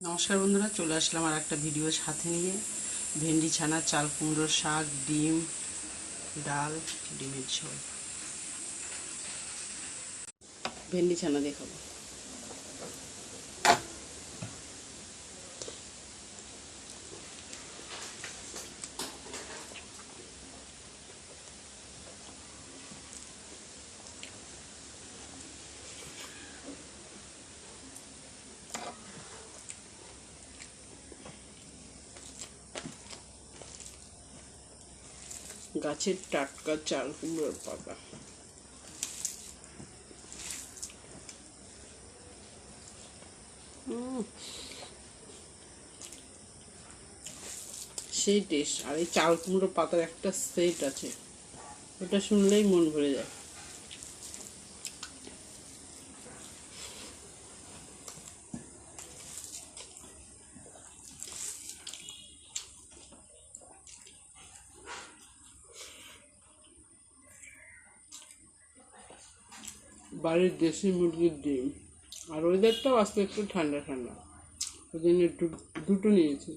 নমস্কার বন্ধুরা, চলে আসলাম আর একটা ভিডিও সাথে নিয়ে। ভেন্ডি ছানা, চাল কুমড়োর শাক, ডিম, ডাল, ডিমের ঝোল। ভেন্ডি ছানা দেখাবো। গাছের টাটকা চাল কুমড়োর পাতা। সেই টেস্ট। আর এই চাল কুমড়োর পাতার একটা সেট আছে, ওটা শুনলেই মন ভরে যায়। বাড়ির দেশি মুরগির ডিম। আর ওয়েদারটাও আজকে একটু ঠান্ডা ঠান্ডা, ওই জন্য একটু দুটো নিয়েছি।